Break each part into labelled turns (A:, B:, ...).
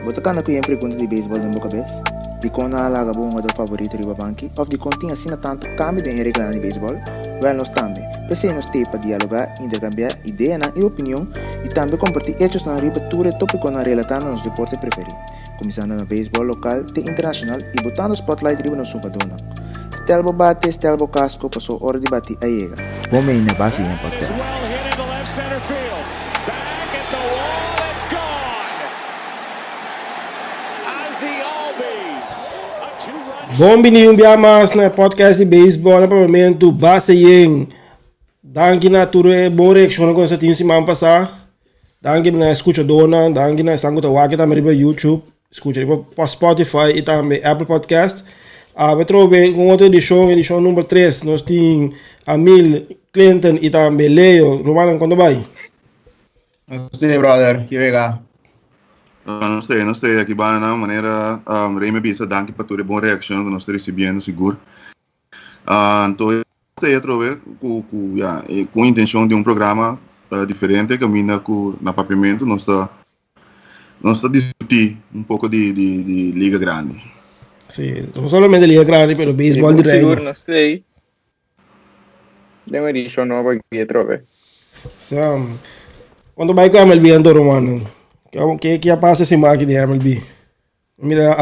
A: Bota cá na que pergunta de beisebol em boca vez. De como na alaga bom jogador favorito de banque, ou de continha assim tanto cambio de regra de beisebol, well nós também. Pensei nos ter para dialogar, intercambiar ideia e opinião e também compartilhar hechos na ribatura tópico na relatar nos deportes preferidos. Começando no beisebol local e internacional e botando spotlight riba no jogador. Stelbo bate, Stelbo casco, passou hora de bater a ega. Bom meio na base em papel.
B: Bom dia, mais na podcast de beisebol, no momento base em danke na ture bom reaction com essa tinha semana passada. Danke na escuta dona, danke na sanguta waki também no YouTube, escuta para Spotify e também Apple Podcast. We trouwen com outra edição número 3, nós temos Amil, Clinton e também Leo. Romano, quando vai?
C: Não sei, brother, que legal.
D: Não sei, aqui vai na maneira, Reime bisa, danke para tua boa reação que nós recebemos, seguro. Então, eu trouxe com a intenção de um programa diferente, que mina na papiamento, nós está discutir um pouco de liga grande.
B: Sì, non solamente Liga Grande, però baseball direi.
E: Sicuro non sei. Andiamo a dire nuovo che trove.
B: Quando vai con MLB ando romano. Che passa si macchina di MLB. Mira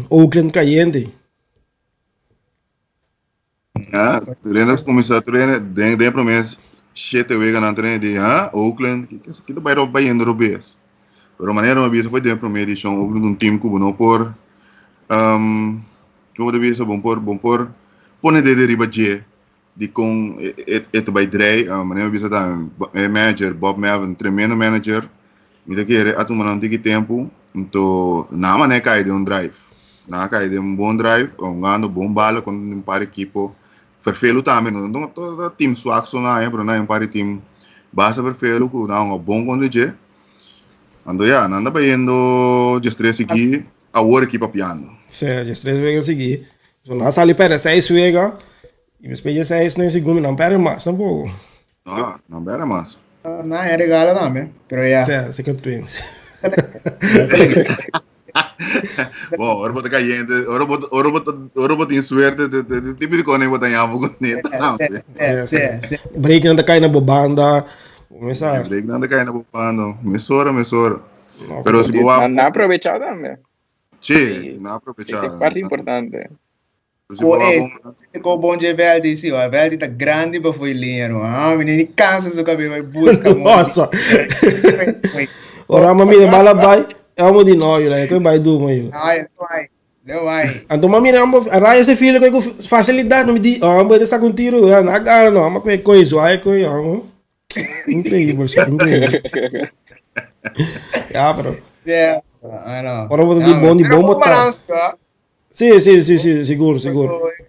B: Oakland Caliente.
D: Treino começar treino de promessa 7 vezes na treino de Oakland que vai roubar indo robes. Pero maneira uma vez foi de promessa de Oakland time que não por como devia ser bom por pone de riba de com vai drei maneira visa tá manager Bob Melvin tremendo manager me daqui a tu não tem tempo então na maneira cai de drive na cai de bom drive ganhando bom bala com um par equipo perfeito também não todo time swag só na para na par time basta perfeito com um bom condição ando já nanda vai indo de stress aqui a hora aqui para piano.
B: Sì, gli stress vega seguì. Sono sali per 6 vega. E mi speglie 6 nel secondo, non per mais un po'.
D: No, non per mais.
C: Não, é regalo também, pero já.
B: Sì, second twins.
D: Bom, ora bota caliente, ora bota em suerte de tipo de coisa que botar em avo com neta.
C: Sim.
B: Break não cai na bobanda. Começa.
D: Break não cai na bobanda. Mesora.
B: No,
D: Pero se boa.
E: Non ha approvechato também.
D: Sì, non ha approvechato.
E: È parte importante.
C: Com bom de Verdi, sim, o Verdi tá grande para foi linha, não? Menino cansa seu cabelo, vai buscar.
B: Nossa. Ora mamma bala vai, é um de nós, né? Que vai do meio.
C: Não vai.
B: Então mamma a raia se filho com facilidade, não me diz, vou deixar com tiro, na cara, não, mas que coisa, ai coisa, incrível. Ja, bro.
C: Yeah, I know.
B: Ora vou de bom botar. Sim, seguro.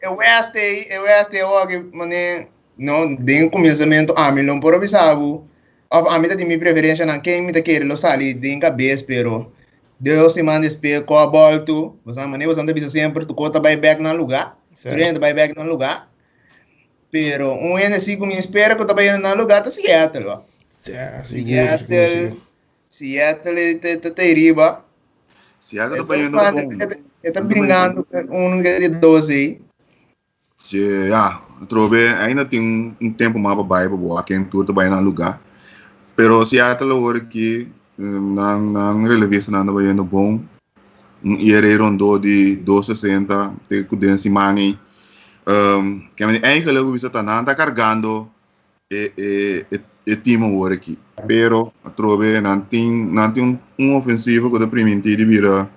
C: Eu este hoje, mané, não, de um começamento, me não por observar. A mim tem minha preferência na quem me quer lo sali de em cabeça, pero Deus se manda espelho com a bola tu, você não deve sempre tu conta buyback no lugar, tu buyback no lugar. Pero assim como espera que tu vai no lugar tá Seattle. Seattle te riba.
D: Seattle tá indo bom.
C: Está brincando com de 12.
D: Já, trobe ainda tem um tempo mais para boa quem tudo vai no lugar. Pero Seattle agora que na relevância não vai indo bom. E rondou de 260 de cuidância mãe. Que eigenlijk o bisa tá carregando e time agora aqui. Pero trobe não tem um ofensivo que dá permitir vira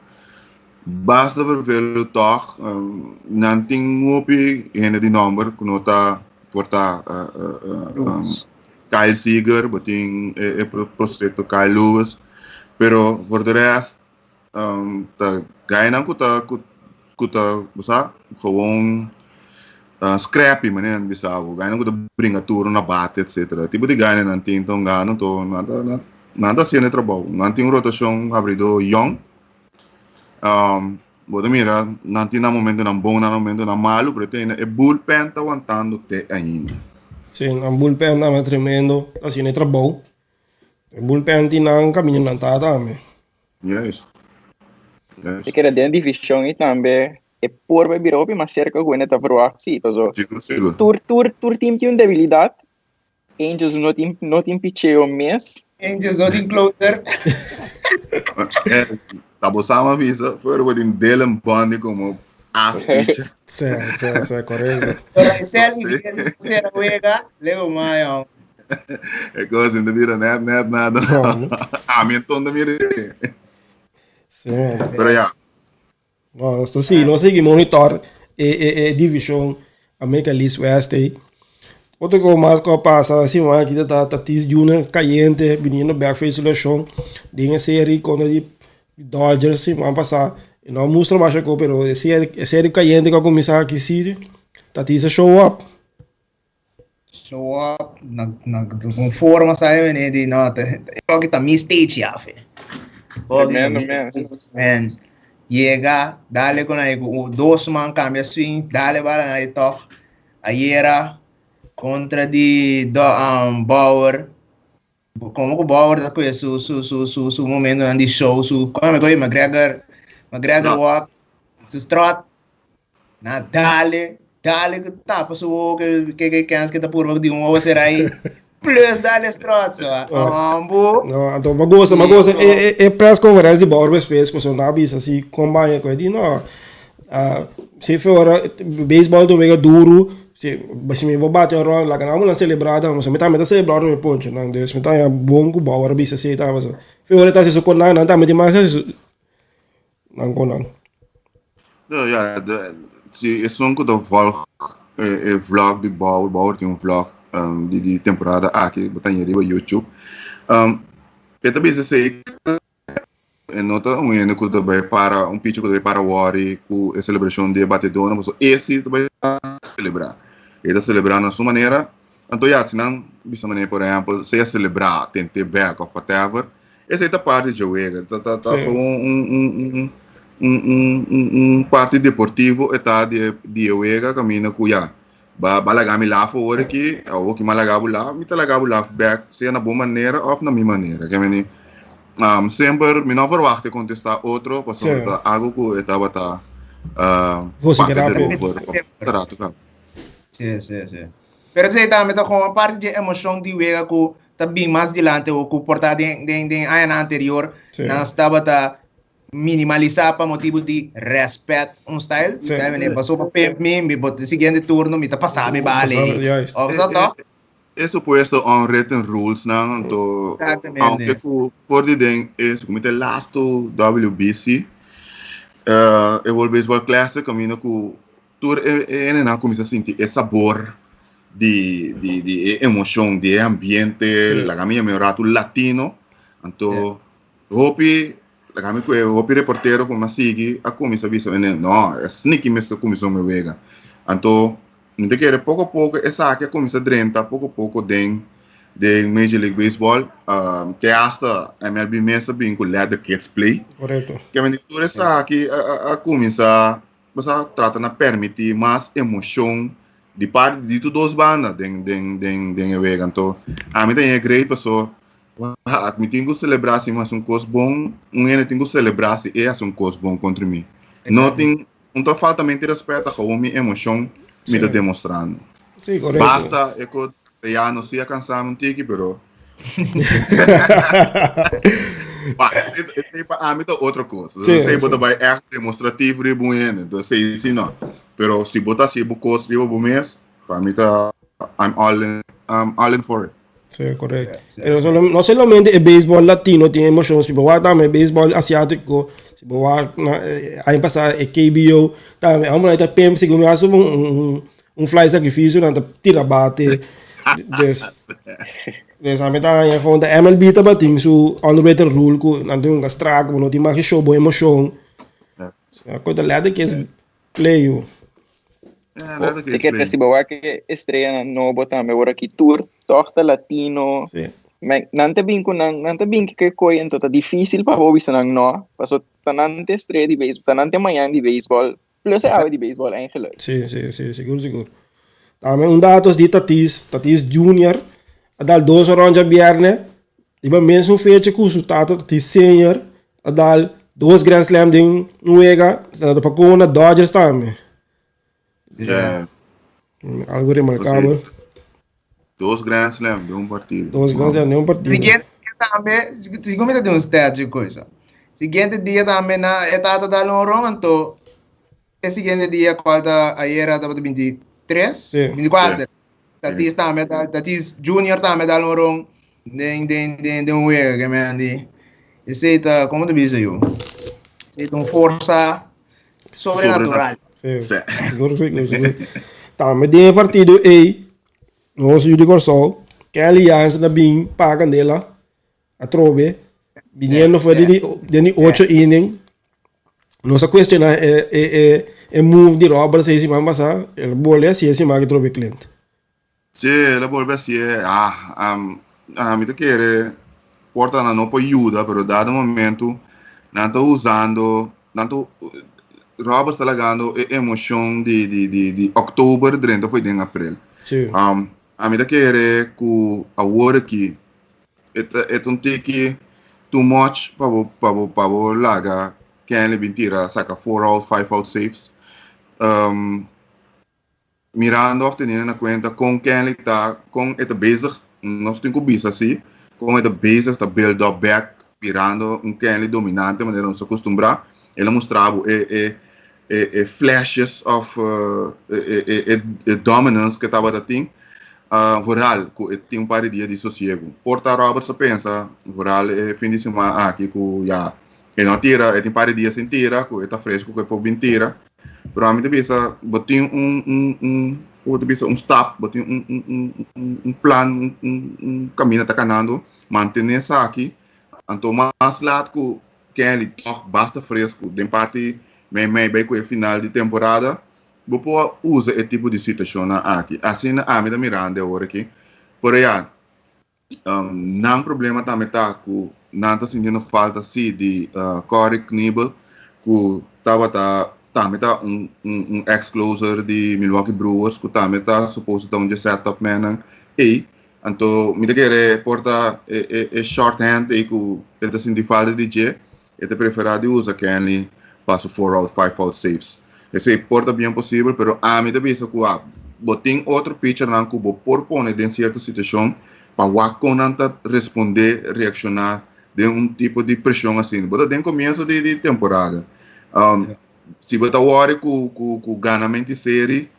D: basta ver toch não tem um opi de número que não está portar Kyle Seager botin prospecto Kyle Lewis pero por de resto tá ganhando que tá bisa gewoon scrappy mané bisa ganhando que brinca turno na bate etc tipo de ganha não tem então ganhando to nada assim é trabalho não tem rotação abrido young Bota mira, não tem momento não bom, não momento não malo, porque é bullpen tá aguantando até ainda.
B: Sim, o bullpen é tremendo, assim é trabalho. O bullpen tem um caminho não tá também.
D: Yes. Yes.
E: Ik era den divisão e também é por vai virar mas cerca com ele tá provar sim, então
D: Sigo.
E: tur team tinha debilidade. Angels não tem picheo mês.
C: Angels not included.
D: Tabo sama visa, foi o din delen bandi como after.
B: Sim, correto.
C: Pero selfie, se ruega, leo mayo.
D: É coisa ainda vira net nada.
B: Não.
D: Me então mira.
B: Sim.
D: Pero já.
B: Bom, estou sim, nós seguimos monitor divisão American East West aí. Outra coisa mais que passa assim, aqui tá Tatis Junior caliente, menino backface solução, tem a série quando de Dodgers sim, vamos passar. E não mostra mais a coisa, pero a série caliente que começar aqui sim, Tatis show up.
C: Show up, com forma saiu né de nota. Eu que tá me stage já, fe. Man, llega, dale con aí, dois man cambia swing, dale bala aí toque. Aí era contra de Bauer. Como o Bauer da coisa, su momento de show, como é que McGregor walk, su strut, na dale que tapa su que cansa que tá por de um ou será aí. Plus dale strut, ambo.
B: Não, então magosa, é press conference de Bauer Space, que não avisa assim, combine com ele, não. Se for baseball do mega duro, se me vou bater o rol, lá que não celebrada, mas me tá celebrando me ponte, não, Deus, me tá bom com Bauer bisa se tá, mas foi tá se so conan, não tá me mais não conan.
D: Não, ja, se som que eu volg vlog de Bauer tem vlog de temporada aqui, botar em YouTube. Eu também sei que nota ano que também para pitch que também para Wari com a celebração de batedora, mas esse também celebrar. Ele está celebrando a sua maneira. Então, se não, dessa maneira, por exemplo, se celebrar, tentar back of whatever, essa é a parte de jogar. Tá parte deportivo, está de jogar, caminha com já. Balagami lá fora que, ou que malagabo lá, me talagabo lá back, seja na boa maneira ou na minha maneira. Que sempre, me não verwachte contestar outro, porque algo que eu estava
B: você quer
D: trato, cara.
C: Sim. Pero você também tá com uma parte de emoção de wega que tá bem mais adiante ou que portar de ano anterior, nós estava tá minimalizar para motivo de respeito style, sabe, né? Passou para pempe me botar seguinte turno, me tá passar me vale.
D: É suposto unwritten rules, não? Então, aunque por de dentro é como o last WBC, o World Baseball Classic, caminho com tur não começa a sentir esse sabor de emoção, de ambiente, la caminha meu rato latino, então hope la caminha com o reportero como sigue a começa a ver não, é sneaky mesmo começou meu vega, então não te quer pouco a pouco essa aqui começa a drenta pouco a pouco de Major League Baseball, que hasta MLB mesmo bem com the kids play,
B: correto,
D: que a menina essa aqui a começa você trata de permitir mais emoção de parte de todas as bandas de vega. Então, a mim tem great pessoa, me tenho que celebrar se mais coisa bom, ano tenho que celebrar se é um coisa bom contra mim. Não tem, então falta de respeito a como minha emoção me está demonstrando.
B: Sim, correto.
D: Basta é que já não se alcançar um tique, pero a mim tá outra coisa. Se botar vai é demonstrativo e bom, então sei se não. Pero se botar se bucos de bom mês, para mim tá I'm all in for it.
B: Sim, correto. Pero não somente é beisebol latino tem emoções, se boa também beisebol asiático, se boa aí passar é KBO, também a mulher tá pem segundo acho um fly sacrifício, não tá tira bate. Sabe, tá aí quando a MLB tá batendo su unwritten rule que não tem um gastrago, não tem mais show boa emoção. Quando lá que é play o
E: te quer perceber que estreia no botar meu aqui tour torta latino. Mas não te bem que coisa então tá difícil para o bisa não, passou tanante estreia de beisebol, tanante manhã de beisebol, plus é de beisebol eigenlijk.
B: Sim, seguro. Também dados de Tatis Junior, a dar 2 oranjas viernes, e mesmo fecha com o Tatis Senior, a dar 2 Grand Slam din nuega, para com na Dodgers também.
D: Já.
B: Algo remarcável.
D: 2 Grand Slam de um partido.
B: 2 Grand Slam de um partido.
C: Seguinte dia também, seguinte dia um stat de coisa. Seguinte dia também na etapa da Lonron, então, seguinte dia qual da a era da 23, 24. Dat is junior também da Lonron, de um week, que me andi. Esse é como tu diz eu. É uma força sobrenatural.
B: Sim. Seguro. Tá, mas de partido aí, nós o de Corsol, que a aliança da BIM paga dela, a trobe, vindo foi de 8 innings. Nossa questão é move de Robert se semana passada, ele bolha assim esse mais que trobe cliente.
D: Sim, la bolha assim me te quer porta não para ajuda, pero dado momento não está usando, não Robert está lagando emoção de outubro dentro foi de abril.
B: Sim.
D: A mim te quer que a hora aqui é um take too much para laga que ele mentira saca 4 out 5 out saves. Mirando of teniendo na conta com quem ele está com esta bezig, nós temos que bisa assim, com esta bezig, esta build up back, mirando quem ele dominante, maneira não se acostumbrar, ele mostrava flashes of dominance que estava assim, Voral, que tinha par de dias de sossego. Porta Robert se pensa, Voral fim de semana aqui que já ele não tira, tem par de dias sem tira, que está fresco, que pode tira. Pero a mim também botinho um stop, botinho um plano, caminho tá canando, manter essa aqui, então mais lado que ele toch basta fresco, de parte bem com o final de temporada, vou usar esse tipo de situação aqui, assim a mim da Miranda agora aqui, por aí não problema também tá que não tá sentindo falta assim de Corey Knebel, que também tá ex-closer de Milwaukee Brewers, que também tá suposto estar um setup man e então me querer porta shorthand e que ele sente falta de J, ele prefere de usar que ele passa 4 out 5 out saves. Esse porta bem possível, pero a mim também isso que botem outro pitcher não que vou propor em certa situação para o Conanta responder, reaccionar de tipo de pressão assim. Bota tem começo de temporada. Se você agora com o ganamento série,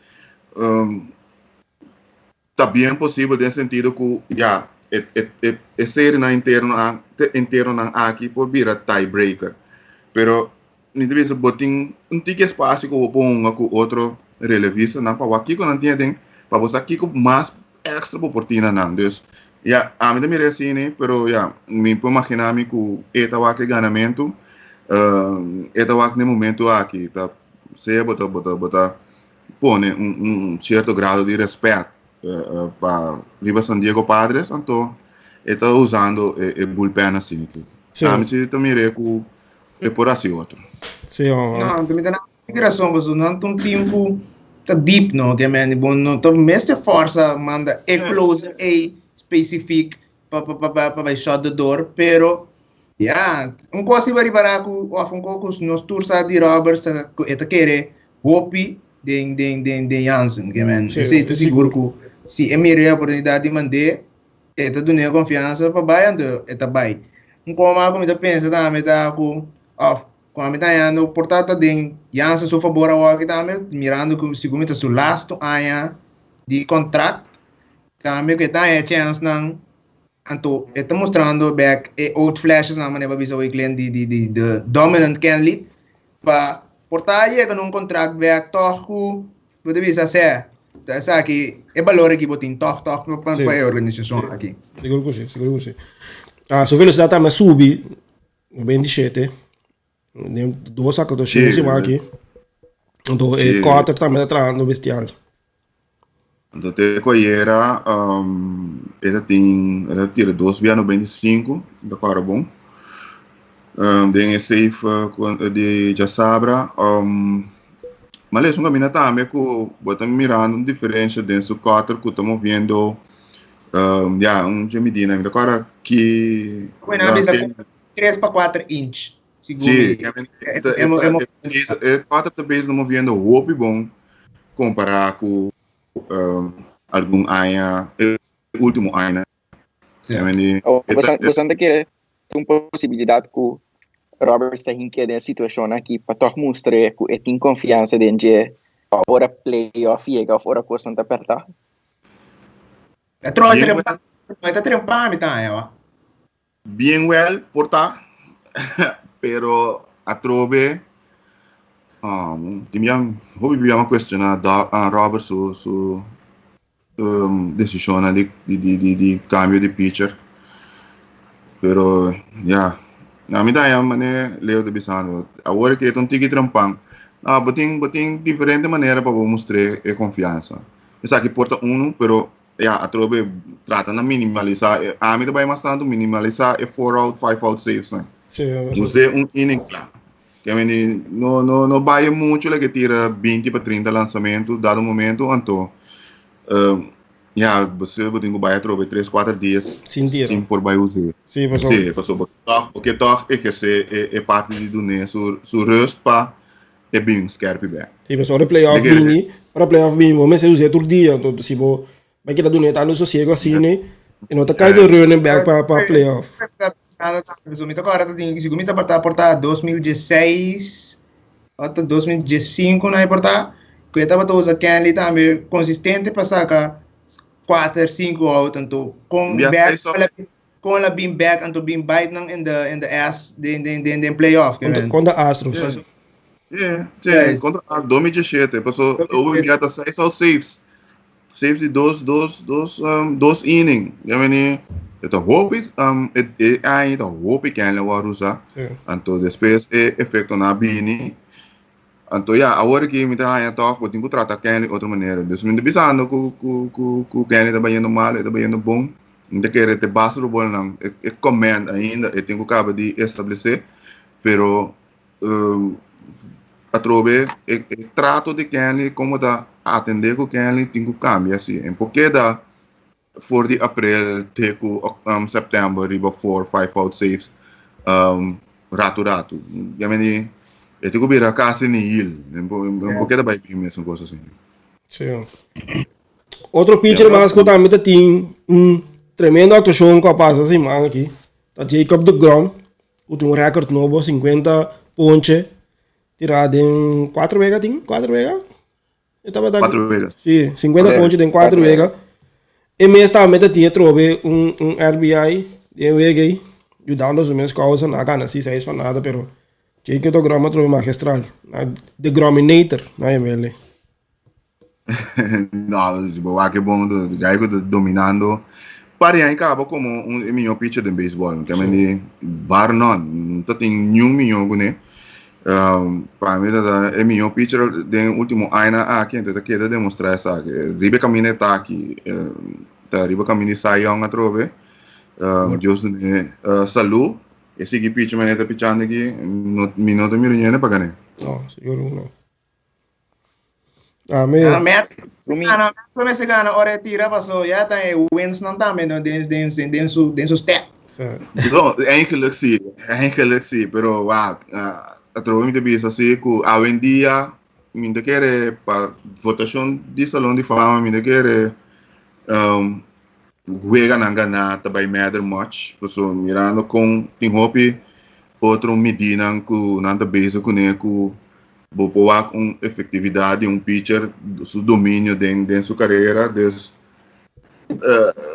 D: está bem possível nesse sentido que já é série na interno aqui por virar tiebreaker. Pero nem deve ser botin tique espaço que o ponga com outro relevista não para aqui quando tem para você aqui com mais extra oportunidade não. Então, já a mim também é assim, né? Pero já me pode imaginar me que eta o que ganamento eta o no momento aqui tá se bota pone certo grado de respeito para Viva San Diego Padres, então está usando o bullpen assim aqui. A mim também é que por assim outro.
B: Sim,
C: não, também tem migração, mas não tem tempo tá deep não, que é bom, não tô mesmo força manda close specific para shot the door, pero um coisa vai parar com nos tours de Roberts eta querer hopi de Jansen, que man, esse é seguro que se é melhor oportunidade de mandar eta dando confiança para vai eta vai. Como a comida pensa também tá com quando me tá indo portata de Jansen sua favor agora que também mirando que se comita seu last ano de contrato também que tá chance não. Então, está mostrando back old flashes na maneira para o cliente de dominant Kenley para portar aí com contrato back toco pode ver se essa aqui é valor aqui botin toco para a organização aqui.
B: Seguro que sim. Sua velocidade também sube 27. Tem 2 sacos de chão aqui. Então, o quarter também está trazendo bestial.
D: Então, ela tira 2 via 95, da cara bom. Tem safe de Jasabra. Mas é um caminho também que estamos mirando uma diferença dentro do 4 que estamos vendo. Já, Medina, da cara que...
C: 3 para 4 inch.
D: Sim, quatro talvez não vendo o hope bom comparar com algum ano, último ano.
E: Você que tem possibilidade que Robert está em que situação aqui para toch mostrar que tem confiança dentro de agora playoff e agora coisa não está apertar.
C: Está trempando, tá?
D: Bien well, porta, pero a trove, vamos questionar Robert su decisão de cambio de pitcher, pero a mim daí mané Leo de Bissano, agora que um tiki trampang, boting diferente maneira para mostrar a confiança. Essa aqui porta pero a trove trata de minimalizar, a mim também bastante minimalizar 4 out, 5 out saves, né? Usar inning claro. Que a mim não vai muito que tira 20 para 30 lançamentos dado momento, então você tem que vai trove 3, 4 dias sem por vai usar.
B: Sim,
D: passou porque toch é que é parte de doner su rust para é bem scarpe bem.
B: Sim, mas ora playoff bem, vamos se usar todo dia, então se vou vai que tá doendo tá no sossego assim, né? E não tá caindo running back para playoff.
C: Agora tá portar 2016 até 2015 na portar, que eu tava todos aqui ali também consistente para sacar 4, 5 out então com back com ela being back and to being bite in the ass den playoff,
B: contra Astros.
D: Contra 2017, passou o gata 6 out saves de dois innings. Eu mean, então hope ainda hope que ela vai usar. Então depois é efeito na bini. Então agora que me tá então eu tenho que tratar Kenny de outra maneira. Então me pensando que Kenny tá bem mal, tá bem bom. Não quer ter base do bola não. É comando ainda, eu tenho que acabar de estabelecer, pero a trove trato de Kenny como da atender com Kenny tem que cambiar assim. Porque da for de abril até setembro riba 4, 5 out saves rato. Eu mean, eu tenho que vir a casa nihil. Porque da vai bem mesmo coisa assim.
B: Sim. Outro pitcher mais que também tem tremendo atuação com a passa assim mano aqui. Tá Jacob deGrom, o tem um recorde novo 50 pontos. Tirado em 4 vegas, tem? 4 vegas? Eu tava dando
D: 4 vegas.
B: Sim, 50 pontos em 4 vegas. E mesmo também tinha trove um RBI de vega ajudando os meus causas na gana, se isso para nada, pero tinha que o grama trove magistral, the Grominator, não é mesmo?
D: Não, que bom, já que dominando. Para aí acaba como meu pitcher de beisebol, que é Barnon, não tem nenhum milhão, né? Para mim é meu pitcher do último ano aqui, então quer demonstrar essa que ribe caminho tá aqui, tá ribe caminho sai a trove, just salu, esse que pitcher mas tá pitchando aqui, minuto milhões para ganhar.
B: Não, seguro não.
C: Come se gana ora tira passou já tá wins não também não dentro step.
D: Não, eigenlijk sim, pero a trova me diz assim que hoje em dia me quer para votação de salão de fama me quer juega na ganhar também matter much, pessoal mirando com tem hope outro medida que não tá base com boa com efetividade pitcher seu domínio dentro sua carreira des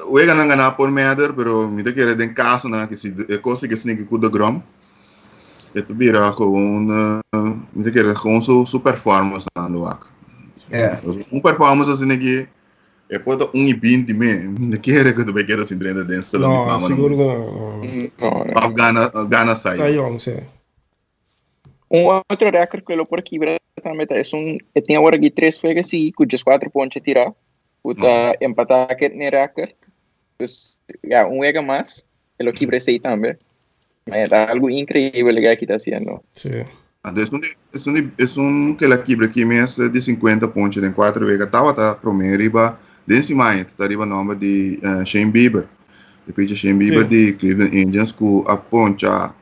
D: juega na ganhar por matter, pero me quer den caso na que se consegue se nem com deGrom het vira gewoon gewoon zo performance aan de wak. Performance assim aqui é pode 1,20 me quer que tu vai querer se treinar dentro da
B: fama. Não, seguro não.
D: Gana sai.
B: Sim.
E: Outro recorde que eu por aqui também tem agora aqui 3 vegas assim, com 4 pontos tirar. Puta empatar aqui no recorde. Então, vega mais, ele quebra esse também. É algo incrível que está haciendo.
B: Sí.
D: Es un que la quibra aquí me hace de 50 pontos en 4 vegas. Estaba promedio arriba, de encima está arriba el nombre de Shane Bieber. De pitcher Shane Bieber de Cleveland Indians que a poncha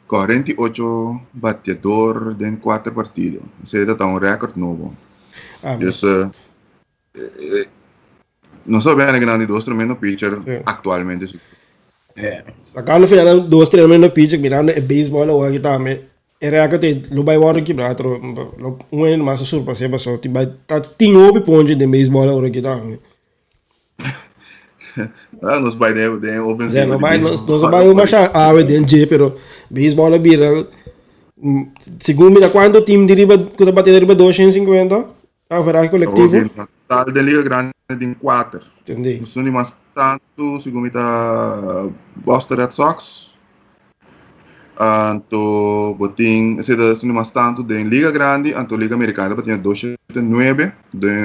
D: 48 bateador en 4 partidos. Ese está un récord nuevo. Dus no so bene che hanno 2 tremendo pitcher actualmente.
B: Sacando final 2 tremendo pitcher mirando e baseball o aqui também. Era que lo vai ora aqui para um ano mais surpresa passou tipo tá tinha obi ponte de baseball ora aqui também.
D: Nos vai de ofensivo.
B: Não vai uma chave de pero baseball bira segundo da quando time deriva que bater deriva 250 a verá coletivo.
D: Tá de liga grande de 4.
B: Entendi.
D: Não são mais tanto segundo da Boston Red Sox. Anto botin se da sino mais tanto de liga grande, anto liga americana botin 209,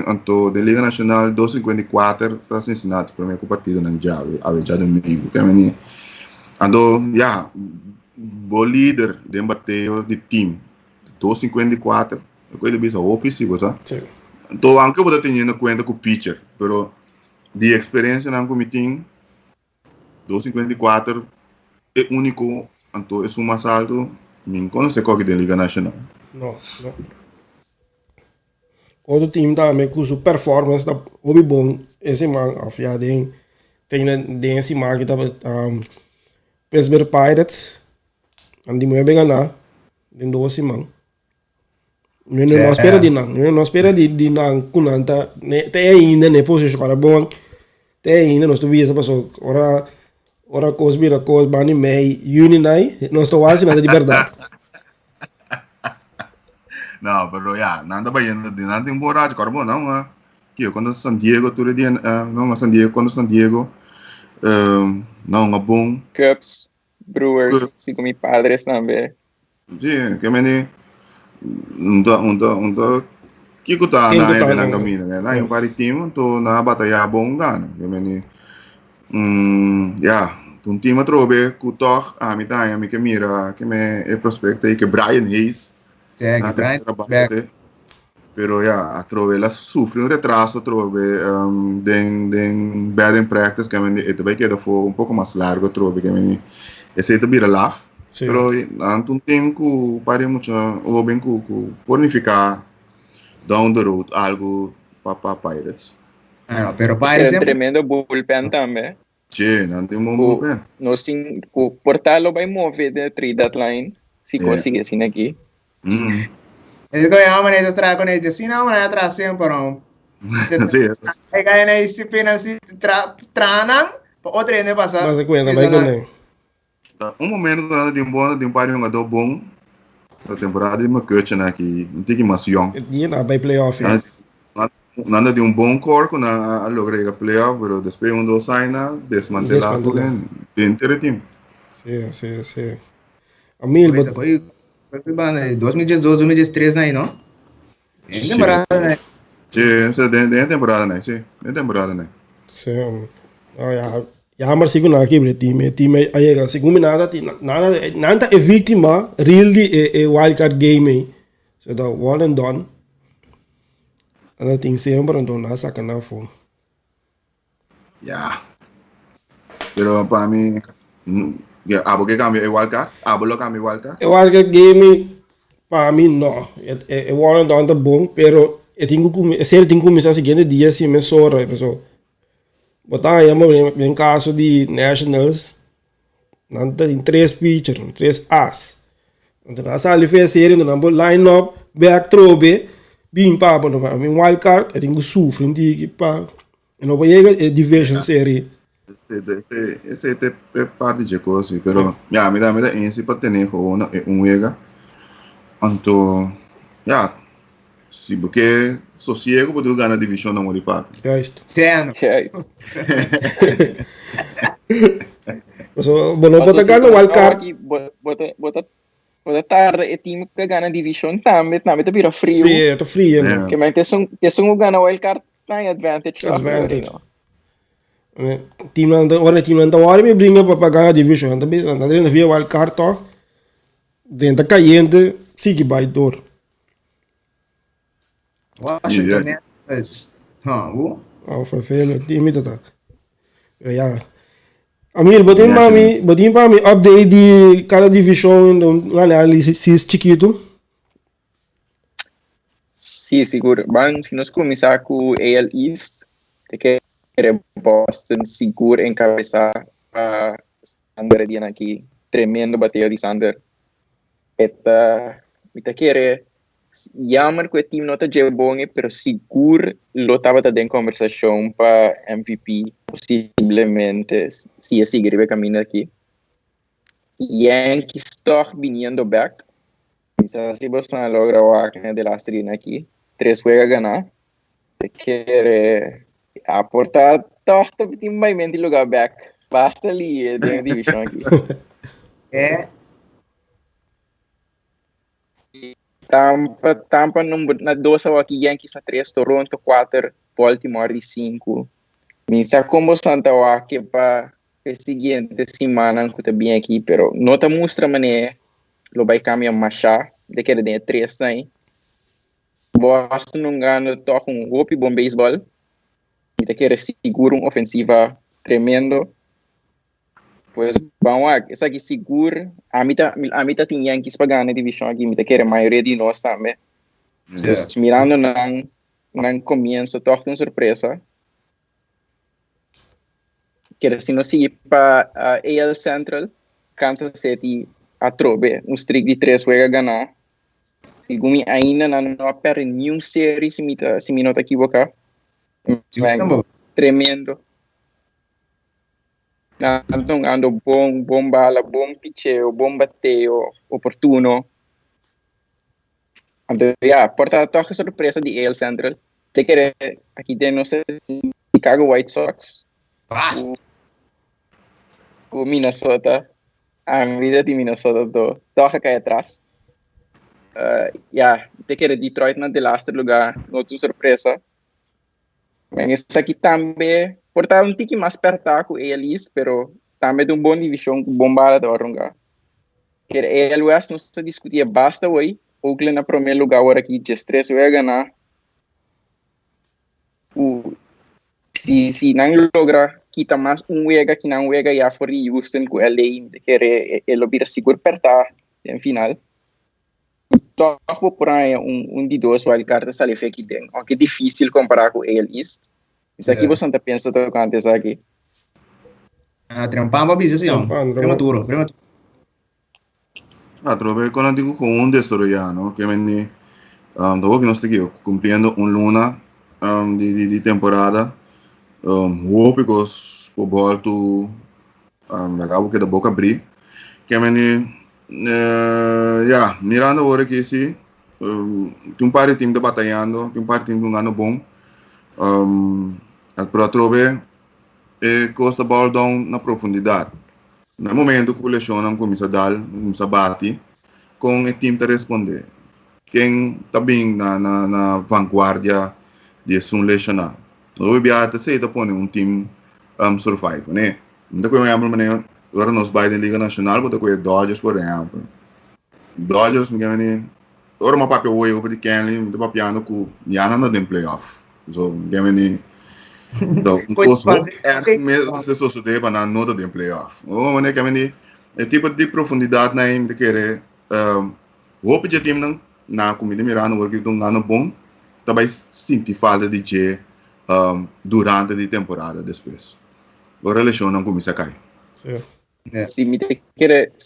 D: anto de liga nacional 254 para Cincinnati primeiro partido na Java, ave já domingo, que meni ando bo líder de bateo de time 254, coisa bisa office, você?
B: Sim.
D: Então, anche você tendo conta com o pitcher, pero de experiência na comitim 254 é único. Então, é mais alto, não conhece qual que é a Liga Nacional.
B: Não. Outro time também com sua performance da obi bom, esse man, afia tem esse man que tava Pittsburgh Pirates, andi muito bem ganhar, tem 12 man. Não espera de não kunanta, tem ainda ne posição para bom, tem ainda nós tuvimos essa pessoa, ora cosbira bani mei uninai não estou quase nada de verdade.
D: Não, pero nada baiano de nada emborrado, corbo não, que quando San Diego tudo dia, não San Diego quando San Diego, não é bom.
E: Cubs, Brewers, assim como Padres também.
D: Sim, que meni, que tá na caminho, né? Na pari time, então na batalha bom gana, que meni. Un team trobe que toch a mim que mira que me é prospecto aí que Brian Hayes pero a trobe la sufre retraso trobe den bad in practice que me vai que foi pouco mais largo trobe que me esse é bira laugh pero ante team que pare muito ou bem que bonificar down the road algo para Pirates.
C: Pero Pirates
E: é tremendo bullpen também.
D: Sim, não tem um bullpen.
E: O portalo vai mover de 3 deadline, se conseguir assim aqui.
C: Ele ganha uma maneira de trazer com ele, assim não, mas atrás sempre não.
D: Sim.
C: Aí ganha na disciplina se tranam, outro ano passa.
B: Mas vai ganhar.
D: Momento quando tem um par de jogador bom, a temporada é uma coach aqui, não tem que mais young.
B: E na vai playoff.
D: Nada de bom core na logrei playoff, pero depois dos saina desmantelado dentro do time.
B: Sim. A mil,
C: foi 2012, 2013 aí, não? É temporada, né?
D: Sim, é temporada, né? Sim, é temporada, né?
B: Sim. Ya maar sigo na aqui time aí segundo nada é vítima really é wildcard game so da one and done. Ada ting sempre então na saca na fome.
D: Pero para mim abo que cambia igual cá, abo lo cambia igual cá.
B: Igual que game para mim não. É one and done tá bom, pero eu tenho que começar seguinte dia se me sora, pessoal. Botar aí em caso de Nationals, não tem 3 pitchers, 3 as. Então a sala fez série, não vou line up, back throw, bem para no wild card, eu tenho que sofrer um dia para não vou chegar a division série.
D: Esse é parte de coisa, pero me dá esse para ter chega, então se porque sossego pode ganhar a divisão na Moripá.
B: É isto.
C: Certo.
B: So, bueno, bota ganhar wild card.
E: Bota tarde e time que ganha a divisão também tá vira frio.
B: Sim, tá frio.
E: Que mas que são ganha wild card tem advantage.
B: Time não hora me brinca para ganhar a divisão, também não dentro via wild card to. Dentro caindo, sigue by door.
C: Washington Nationals.
B: Foi feio, time tá. Amir, botin para mim update de cada divisão do análise chiquito.
E: Sim, seguro. Bang, se nós começar com AL East, que é Boston seguro encabeçar a Sander dia aqui, tremendo bateu de Sander. Eta querer jammer que o time não está de bom, pero seguro lo estava em conversação para MVP, possivelmente, se seguir o caminho aqui. Yankees está vindo back. Se você logra o acne de la strina aqui, 3 juega ganar. Te quer aportar torta para time vai mente lugar back. Basta ali de divisão aqui. Tampa número na 2 aqui, Yankees na 3, Toronto 4, Baltimore de 5. Minha como Santa aqui para a seguinte semana que tá bem aqui, pero não te mostra maneira lo vai caminhar mais de que de 3 tem. Boston não ganha toca bom beisebol. E te quer seguro ofensiva tremendo. Pois vamos lá, essa aqui seguro. A mitad tem Yankees para ganhar a divisão aqui, a quer a maioria de nós também. Yeah. Mirando no começo, toca uma surpresa. Quer se não seguir para a AL Central, Kansas City a trobe, streak de 3 juega ganhar. Segundo ainda não perde nenhuma série se me não está equivocado. Tremendo. Ando bom bala, bom picheo, bom bateo, oportuno. Ando, porta toca surpresa de AL Central. Te quer aqui dentro Chicago White Sox. O Minnesota. A vida de Minnesota toca cá atrás. Te quer Detroit na de last lugar, outra surpresa. Mas essa aqui também portar um tique mais perto com eles, pero também de bom divisão com bombada de Orunga. Que AL West não se discutia basta hoje. Oakland na primeiro lugar agora aqui, just 3 vai ganhar. Se não logra quita mais wega que não wega já for Houston com LA, que ele vira seguro perto no final. Toco por aí de 2 wildcards sale aqui dentro. Aunque é difícil comparar com AL East. Isso aqui você não pensa tocando isso aqui.
C: Trampamba bisa sim. Prematuro.
D: Trove con antigo con un desarrollado, que me dopo que nós estamos cumprindo luna de temporada, hópicos o volto acabo que da boca abrir, que me mirando agora que sim, tem par de time de batalhando, tem par de time jogando bom, para trove costa bola down na profundidade. No momento que o lecionam começa a dar, começa a bater, com o time a responder. Quem está bem na vanguarda de um lecionar. Então, o Biata se põe time survive, né? Então, por exemplo, agora nós vai na Liga Nacional, porque o Dodgers, por exemplo. Dodgers, agora uma papel hoje over de Kenley, muito papiando com Yana na playoff. So, então, mesmo se suceder para na nota de playoff. O que é tipo de profundidade na de querer o objetivo na comida mirando o que estão ganhando bom, também sentir falta de G durante a temporada depois. Agora a lesão não começa a cair.
E: Se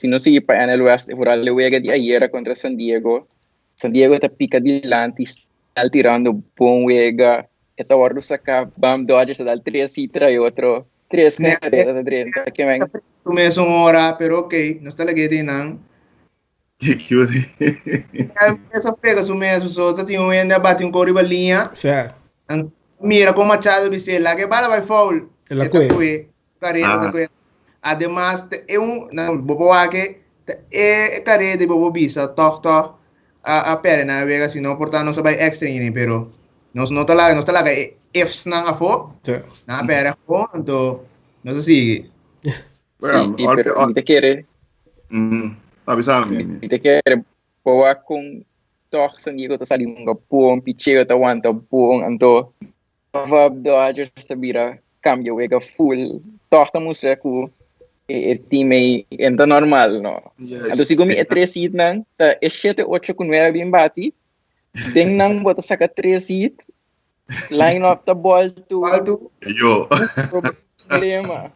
E: não seguir para a NL West, por a luega de ayer contra San Diego está pica dilante, está tirando bom wega. Esta hora saca bam Dodgers dal 3 e trai outro 3 carreras da direita que vem.
C: Começa uma hora, pero ok, não está ligado não.
D: Que cute.
C: Essa pega o mesmo, só tem ainda bate cor linha.
B: Certo.
C: Mira como Machado disse lá que bala vai foul.
B: Ela coi.
C: Carreira coi. Además não bobo aqui carreira de bobo bisa toc a perna vega se não portar não vai extra nem pero Nós talaga Fs na nga po. Na pera po. Então, nós assim.
E: Te quer.
D: Avisame.
E: Te quer. Poa com toque San Diego tá salindo um pão, picheo tá aguanta pão, então Dodgers tá vira cambio wega full. Toque tá mostra com time enta normal, no?
D: Yes.
E: Então, se comi 3 seat nang, ta 7, 8 com 9 bem bati, tem nang bota saca 3 seat, line up the ball to
D: Yo.
E: problema.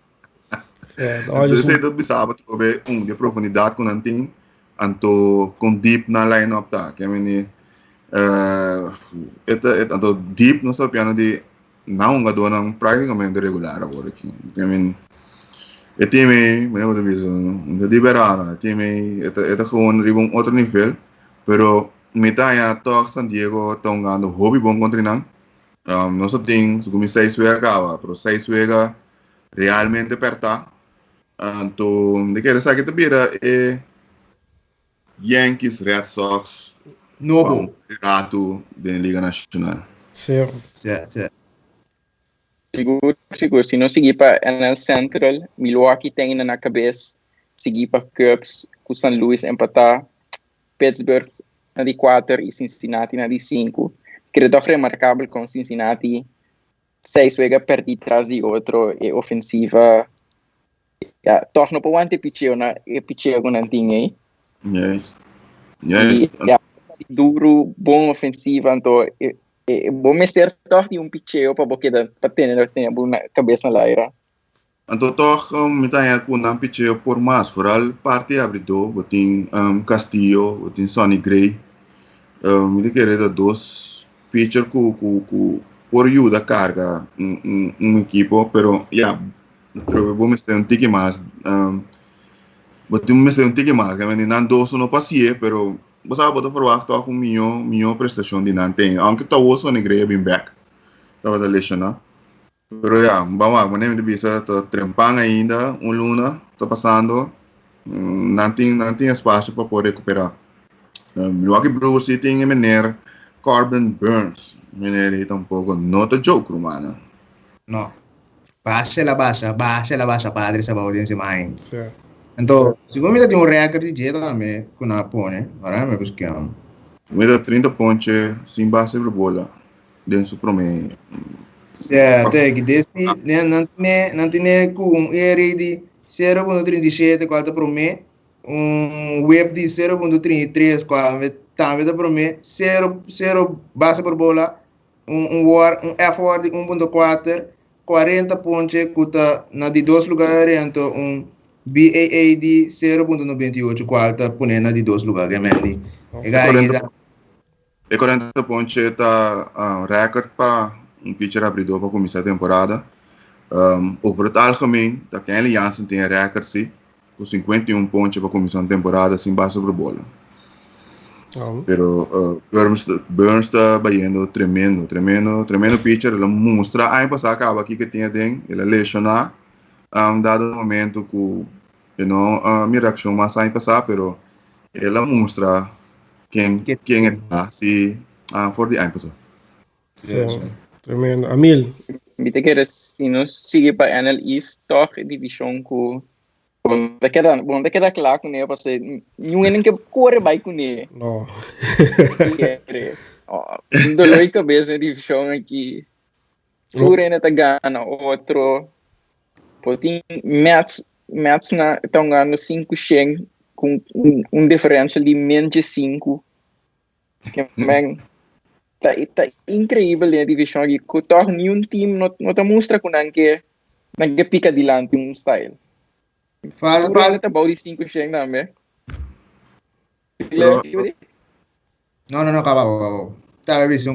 D: Então, você tá bisaba sobre de profundidade com nanting, anto com deep na line-up tá, que é mini anto deep no seu piano de não gadonang praticamente regular agora aqui. I mean, o time, me lembro disso, não liberado, o time é gewoon ribong outro nível, pero mitaya toch San Diego tongando hobby bom contra nang. Nosso time, como 6 acaba, pero 6 realmente apertar. Então, de que sabe que bira é Yankees, Red Sox,
C: Novo.
D: Rato da Liga Nacional.
B: Certo.
E: Seguro. Se não seguir para NL Central, Milwaukee tem na cabeça, seguir para Cubs, com San Luis empatar, Pittsburgh na de 4 e Cincinnati na de 5. Creio que é remarcável com Cincinnati 6 vezes perdido atrás de outro e ofensiva. Torna para o antepicheo na picheo com nantinha.
D: Yes.
E: Duro, bom ofensiva, então bom mestre torna um picheo para porque para ter na cabeça na laira.
D: Então, toch, mitaya com um picheo por mais, foral parte abridor, botin Castillo, botin Sonny Gray, me querer dois pitcher por ajuda carga equipo, pero vou mestre um tique mais, botin mestre um tique mais, que não dois não passie, pero você pode provar que toch minha prestação de não tem, aunque talvez Sonny Gray bem back, estava da lesionar. Pero vamos de vista, estou trempando ainda, luna, estou passando, não tem espaço para poder recuperar. Milwaukee Brewers tem menino Corbin Burns, menino tampouco nota joke, romana.
C: No. Baixa la baixa, padre, essa audiência mais. Então, se você tem recorde de jeito também, com a pone, agora me buscamos.
D: Me dá 30 pontos sem base de bola, dentro do promedio.
C: Certo, que desse não tem com ERA de 0.37 qual para mim, web de 0.33 qual também para mim, 0 base por bola, WAR, F-WAR de 1.4, 40 pontos custa na de 2 lugares, então BAA de 0.98 qual está ponendo de 2 lugares,
D: E 40 pontos está recorde para pitcher abridor para começar a temporada. Over het algemeen, dat Kenley Jansen tem recorde sim, com 51 pontos para começar a temporada sem base sobre bola. Pero Burns está batendo tremendo pitcher. Ele mostra a passar acaba aqui que tinha den, ele lesionar, dado o momento que minha reação mais a passar, pero ele mostra quem é se for de passar.
B: Tremendo. Amil.
E: Viste que se não seguir para NL East, toch divisão com Bom, te queda claro com ele, porque ninguém que corre bem com ele.
B: Não.
E: Dolor de cabeça na divisão aqui. Correndo tá ganhando outro. Porque Mets estão ganhando 5 Shen com diferencial de menos de 5. Que tá incrível na divisão aqui. Que torna nenhum time não te mostra com que pica adiante style. Fala tá bom de 5 Shen também.
C: Não, acabou. Tá, visto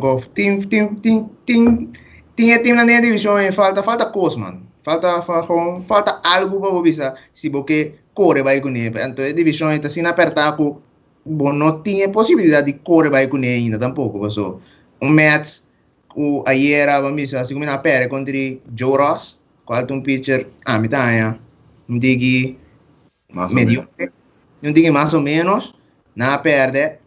C: tinha time na minha divisão, falta coisa, mano. Falta algo para você, se você corre vai com ele. Então, a divisão está assim apertada, bom, não tinha possibilidade de correr vai com ele ainda tampouco, passou. Mets, ayer vamos ver, assim como na pera contra Joe Ross, qual é pitcher, mitad, não digo mediocre, não digo mais ou menos, na perde.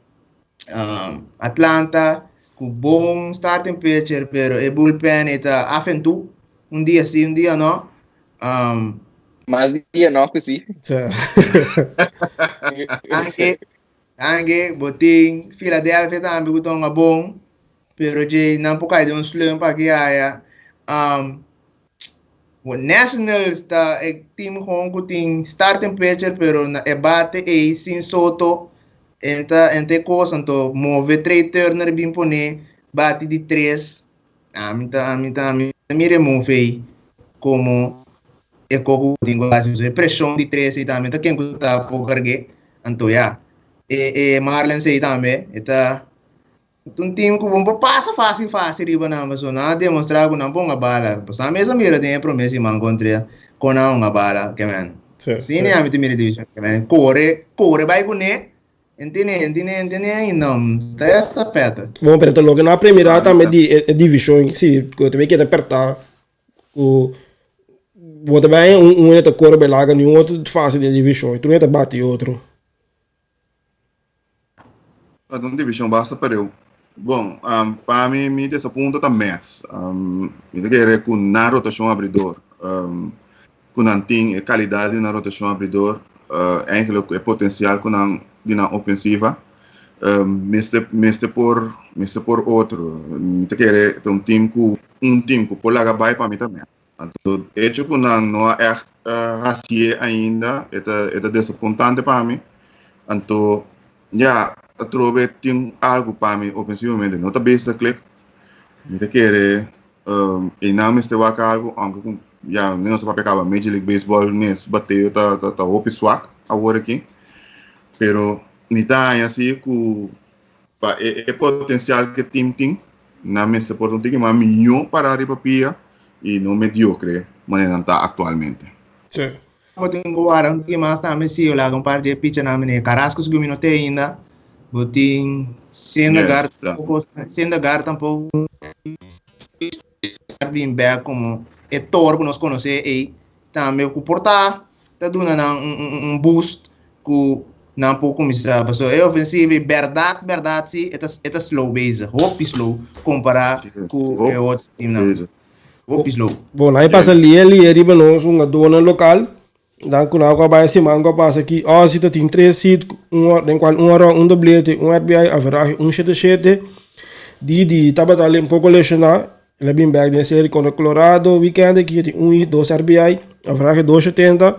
C: Atlanta, com bom starting pitcher, pero o bullpen está afentu, dia sim, dia não.
E: Mas dia não, assim.
C: Anche, boting, Philadelphia também botou bom, pero já não pode cair de slump aqui, O Nationals está team com tem starting pitcher pero na bate sin Soto ente coisa então move Trey Turner bem pone bate de 3 a mim remove como coco tengo a pressão de 3 e também tá quem tá por cargue então já Marlon sei também está um time que vamos passa fácil riba na Amazônia demonstrar que não bom a bala pois a mesma mira tem promessa man contra com uma bala que man sim né a mira division que man corre vai com né entende aí não tá essa feta
B: bom pero logo na primeira também de divisão sim que tu vê que apertar o bota bem um é corre bem larga e outro fácil de divisão tu não bate outro
D: a divisão basta para eu. Bom, para mim, me desaponta também. Eu quero que na rotação abridor, que não tem qualidade na rotação abridor, é potencial que não na ofensiva, mestre por outro. Eu quero ter um time que pode largar para mim também. Então, hecho que não é assim ainda, é desapontante para mim. Então, já trove tem algo para mim ofensivamente não tá bem essa clique me te querer e não me está algo aunque já não se vai pegar Major League Baseball nesse bateu tá op swag agora aqui pero me tá assim que é potencial que tem na mesa por um time mais melhor para arriba pia e não mediocre mas não está atualmente
B: sim
C: tenho agora um time mais também se eu lá um par de pitcher na minha Carrasco que me notei ainda botin Sendagar tampouco bem back como é Thor que nós conhecemos aí também o portar tá dando um boost que não pouco começar passou é ofensivo verdade sim é slow base hope slow comparar com o outro time não hope slow
B: bom aí passa ali riba nós uma dona local dan kuna ko ba si mango passa aqui se tu tem 3 seat em qual hora doblete RBI average 177 de tabata ali um pouco lesionar ele bem back de série contra Colorado weekend aqui tem 2 RBI average 270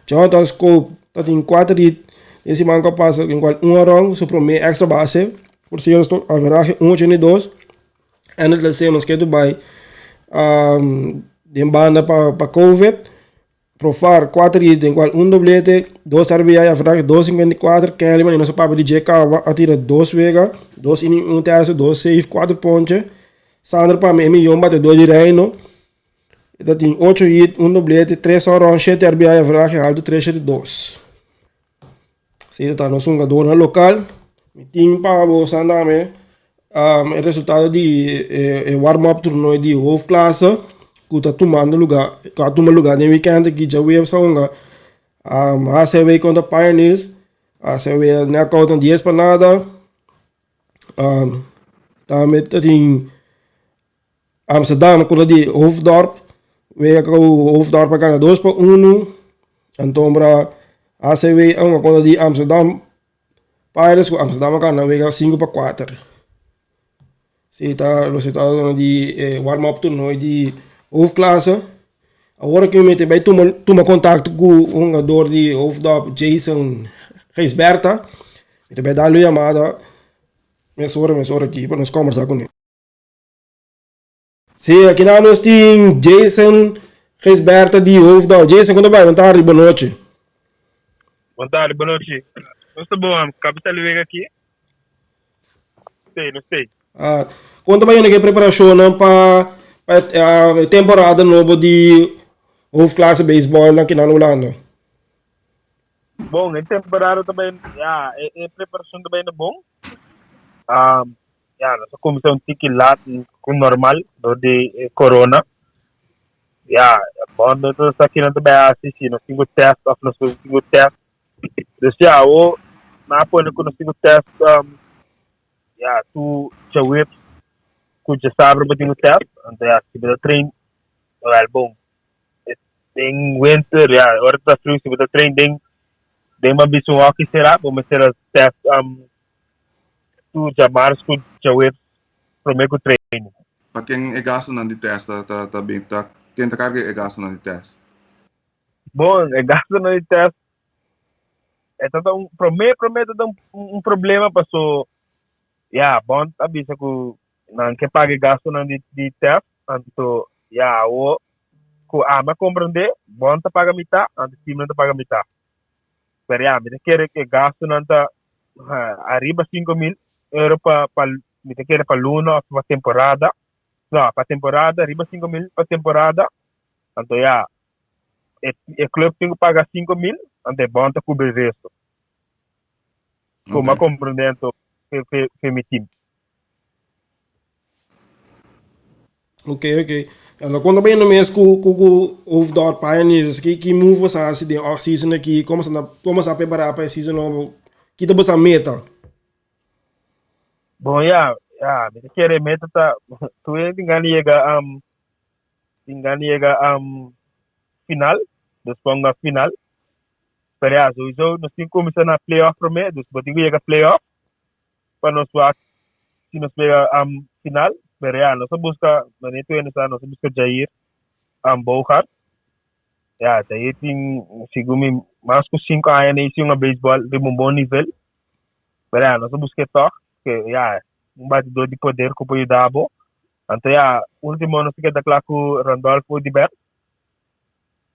B: Jonathan Scope tá tem 4 hit esse mango passa em qual hora su primeiro extra base por si eles average 182 and ele semos que Dubai de banda para COVID Profar 4 hits, em qual doblete, 2 RBI, average 254, Kelly, mas nosso papo de JK atira 2 vega, 2 inning, 1 terço, 2 save, 4 pontos. Sandra para mim, milhão bate 2 de reino. Então tem 8 hits, 1 doblete, 3 horas, 7 RBI, average alto 372. Se está no jogador local, tem para o Sandame, o resultado de warm-up torneio de Wolf Classe. Que está tomando lugar no weekend que já veio essa onda a CW contra Pioneers a CW na conta 10 para nada também tem Amsterdam contra de Hoofddorp veio com o Hoofddorp para ganhar 2 para 1 então para a CW uma conta de Amsterdam Pirates com Amsterdam ganhar veio 5 para 4 se está o resultado de warm-up torneio de Hoofdklasse. Agora que eu me bem toma contato com um jogador de Hoofddorp, Jason Reisberta. Me também dá a chamada. Minha hora aqui para nós conversar com ele. Sim, aqui nós temos Jason Reisberta de Hoofddorp. Jason, quando vai? Boa tarde, boa noite.
F: Boa tarde, boa noite. Não estou bom, capital vem aqui. Não sei.
B: Quando vai na preparação para a temporada nova de Wolf Classe Baseball aqui na Holanda?
F: Bom, a temporada também, a preparação também é bom. Nós começamos um tique lá com normal, de corona. Bom, nós aqui não também assistir, nós temos teste, nós temos teste. Então, na apoio que nós temos teste, tu já web kuja sabre beting tap ante actividad train album ding winter ora tá frio se bota train ding mabiso aqui será vamos ser tap tu já março já web prometo treino
D: para quem é gasto na de testa tá bem tá quem tá carga é gasto no teste.
F: Bom, é gasto no teste. É tanto prometo um problema passou. Bom, abisa que não quer pagar gasto no de teste, então, o que ama compreender, bom tá paga metade, antes time não tá paga metade. Pero me quer que gasto não tá arriba 5.000 euros me quer para Luna para temporada. Não, para temporada, arriba 5.000 para temporada. Então, o clube tem que pagar 5.000, então é bom tá cobrir o resto. Como compreendendo que meu time.
B: Ok. Então, quando bem no mês que o Dor Pioneers, que move você assim de off-season aqui, como você preparar para a season novo, que tá você meta?
F: Bom, me quer meta tá, tu tinggal final, depois na final. Pero so nós temos começar na playoff primeiro, depois temos que playoff para nós se nós pega final. Pero nós busca, nós busca Jair Bohar. Jair tem segundo mais que 5 anos em beisebol de bom nível. Pero nós busca toque, que batedor de poder que pode dar bom. Então último nós fica daquela com Randolfo de Ber.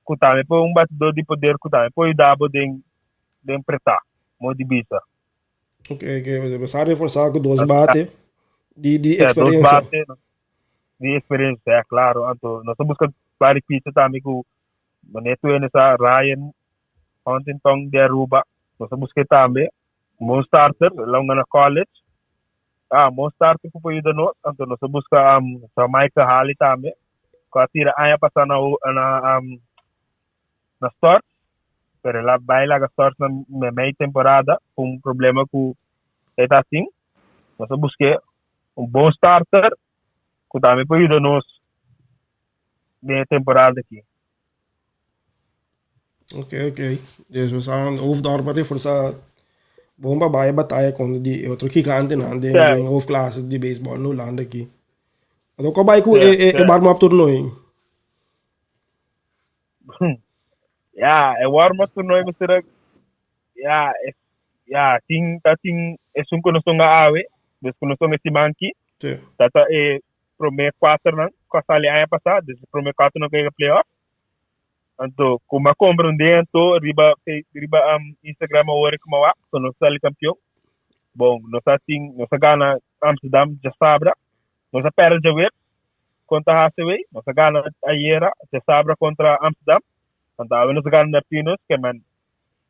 F: Que também foi batedor de poder que também pode dar bom de empretar, de bisa.
B: Ok, você vai reforçar com 2 bate de experiência.
F: 2 bate de experiência, é claro. Então, nós buscamos várias pistas também com o Neto nessa Ryan Huntington de Aruba. Nós buscamos também um starter lá na college. Um starter que pode dar nós. Então, nós buscamos Jamaica Halley também. Que atira a passar na start. Pero lá vai lá start na meia temporada com problema com está assim. Nós busquei bom starter que também pode dar nós na temporada aqui.
B: Ok. Dus we zijn hoofddorper voor sa bomba baie batalha com die outro gigante de hoofdklasse de baseball no land aqui. Então qual vai que warm-up torneio?
F: É warm-up torneio mas será ting é um conosco na AWE, desconosco nesse manque. Tata é primeiro 4 não, com a sala aí passada, desde primeiro 4 não ganha playoff. Então, como compreender, então riba Instagram agora como lá, então nós sali campeão. Bom, nós assim, nós ganha Amsterdam já sabra, nós perde já ver contra Hathaway, nós ganha a Iera já sabra contra Amsterdam. Então, nós ganha Neptunos, que man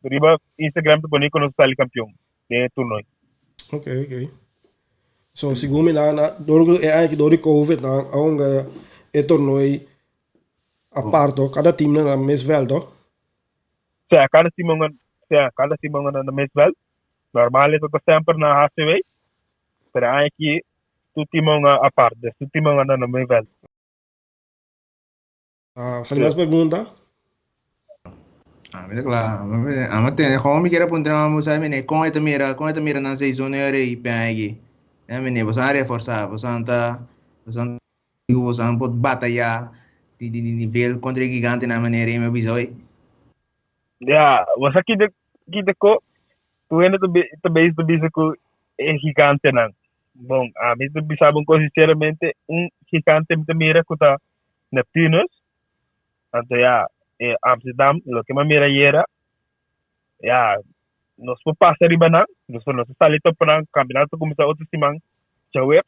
F: riba Instagram tu bonito nós sali campeão de torneio.
B: Ok. So, segundo na door COVID na onga e torneio a parte cada time na mesvel do.
F: Cada time na mesvel. Normal é que sempre na Hathaway. Pero aqui tu time a parte, tu time na mesvel.
B: Algumas pergunta?
C: Mira claro, como me quer apontar uma música, com esta mira na season era e pegue. Você vai reforçar, você pode batalhar de nível contra gigante na maneira em meu bisoi.
F: Você aqui de co, tu ainda também tu bisa que é gigante não. Bom, a mim tu bisa bom sinceramente gigante me mira que tá Neptunos. Então Amsterdam, lo que me mira era, nós vamos passar riba não, nós estamos top para campeonato começar outro semana, já web,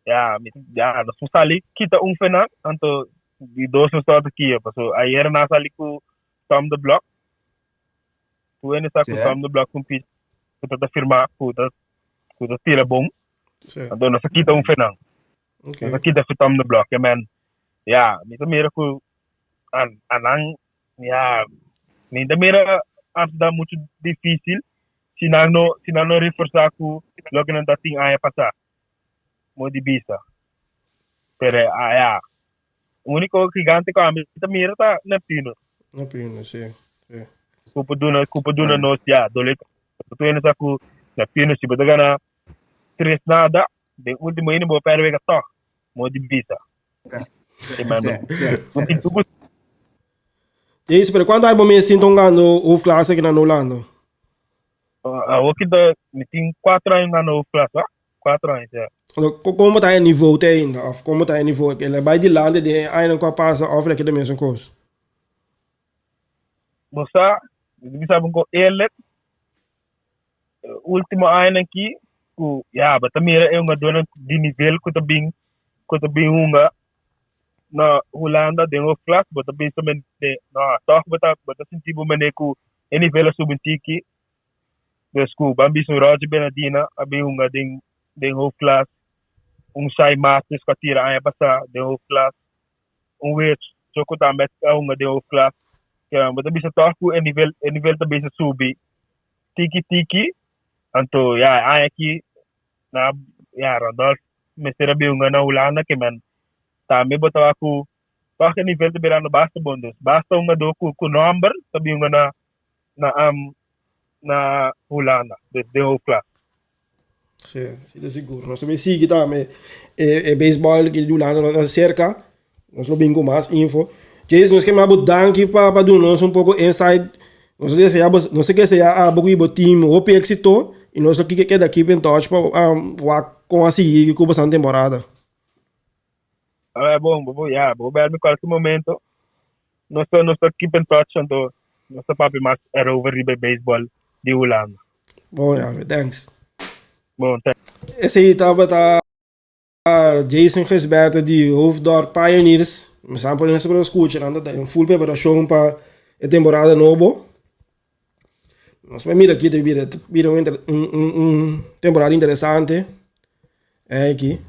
F: nós vamos ali kita final, então de 2 nós estamos aqui, porque aí era nós ali com Tom the Block, tu ainda está com Tom the Block com pizza, tu está firmar, tu tira bom, então nós aqui está final, nós aqui está com Tom the Block, man, me mira com anang nem da mira Amsterdam muito difícil se não reforçar com lo que não está assim a passar muito bisa pero o único gigante que a mira tá Neptuno
B: sim
F: culpa duna nós dole tu ainda tá com Neptuno se botar na 3 nada de último ano vou perder que toque muito bisa
B: Isso, pero quando aí você está jogando o classe aqui na Holanda?
F: Aqui tem 4 anos na novo classe, 4 anos, ja.
B: Como está o nível ainda? Of como está o nível? Ele vai de landen die eindelijk qua passen of lekker de mensen koos.
F: Moça, bisa ko eerlijk, último ano aqui, bata mira é uma dona de nível que tá bem hunga na Holanda de uma classe, bata bem somente na toque bata sentir bom mané que é nível subentiki, dus ku bambi so Roger Benadina abi hunga de uma classe, sai masters que tira aí passar de uma classe, wait chocolate met hunga de uma classe. Ja, bata bisa toque é nível tá bisa subir, tiki anto aí aqui na Randolph mesera biunga na Holanda que man também botar aku qualquer nível de berano basta bondos basta uma do ku number tabi biunga na Holanda de o class
B: Sim, de seguro. Nós também seguimos também beisebol que de Holanda nós cerca nós lo bingo mais info Jesus nós queremos danke para dar nós pouco insight nós sei que se a pouco team o éxito e nós aqui que daqui em touch para com a seguir com bastante temporada.
F: Bom, ver em qualquer momento nós keep in touch então nós papi mais era over de baseball de Holanda.
B: Bom, thanks.
F: Bom,
B: esse aí estava Jason Gesberto de Hoofddorp Pioneers. Mas por isso que escuta, anda um full preparação para a temporada nova. Nós vamos mirar aqui, vira temporada interessante. É aqui.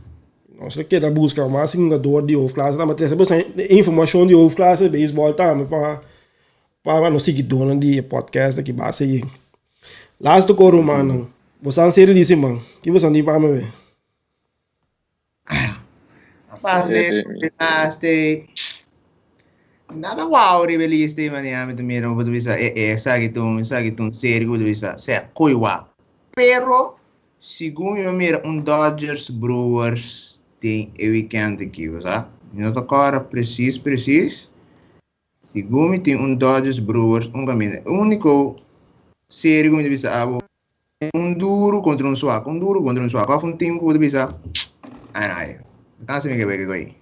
B: Nós queremos buscar o máximo jogador de off-classe. Nós temos informação de off-classe, beisebol, para nós seguir dono de podcast aqui, base aí. Last do coro, mano. Você é seriedíssimo, mano. O que você tem para me ver?
C: Nada wow ribelista maniami tu mira budu bisa sagitum série budu bisa se coiwa pero segundo eu mira Dodgers Brewers tem o weekend aqui você não tá agora preciso segundo tem Dodgers Brewers caminho único série budu bisa duro contra suaco qual foi tempo budu bisa ai cansa me que aí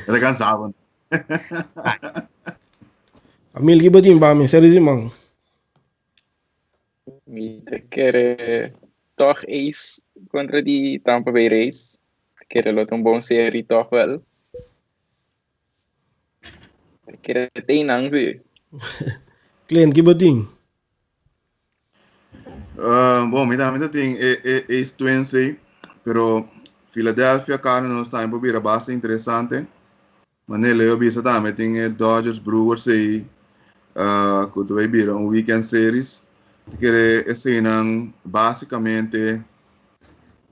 D: Ele cansava.
B: A mim liga de embame, sério de mão.
E: Me quer toch Ace contra de Tampa Bay Rays. Quer lot bom série toch wel. Quer tem não se.
B: Cliente que botinho.
D: Bom, ainda tem Ace Twins aí, pero Philadelphia Cardinals está em bastante interessante. Mas eu vi também tem Dodgers Brewers aí, que tu vai ver weekend series. Que esse não basicamente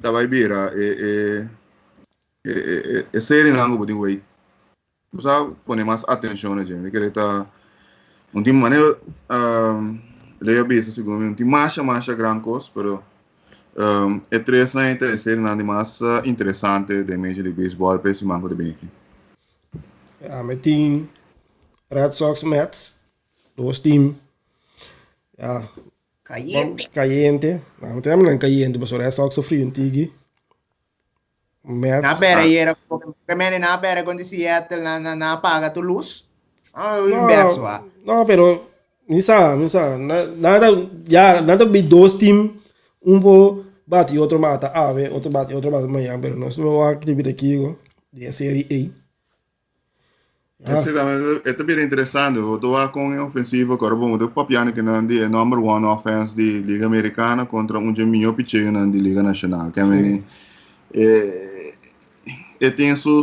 D: tá vai ver série não vou dizer. Você põe mais atenção na gente. Que tá time maneiro eu vi esse segundo time mais grande coisa, pero é interessante, é série nada mais interessante da Major League Baseball para esse manco de bem aqui.
B: Mas tem Red Sox, Mets, dois times. Caliente. Não temos nem caliente, mas o Red Sox sofreu um tigre. Mets.
C: Na beira era, também na beira quando Seattle na apaga tu luz. O inverso lá.
B: Não, pero nada bem dois times. Po bate outro mata outro bate amanhã, pero nós vamos actividade aqui de série A.
D: Esse também é bem interessante. Eu estou com um ofensivo agora bom, do papiano que não é number one offense de Liga Americana contra melhor pitcher de Liga Nacional. Que é tem sua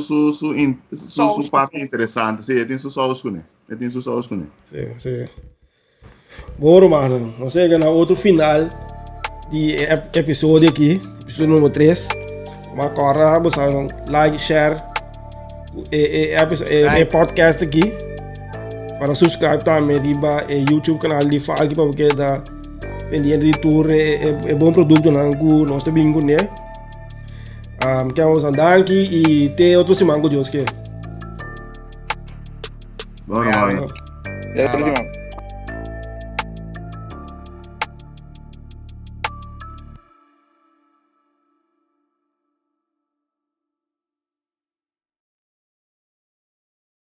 D: parte interessante, sim, tem sua sauce né.
B: Sim. Bom, mano, não sei que na outro final de episódio aqui, episódio número 3. Mas agora você like, share podcast aqui. Para subscribe também riba YouTube canal de Falque para porque pendiente di tour e buon produto nangu nós te bingo né que vamos andar aqui e ter outro simango Joske.
D: Bora, mano.
E: Até a próxima.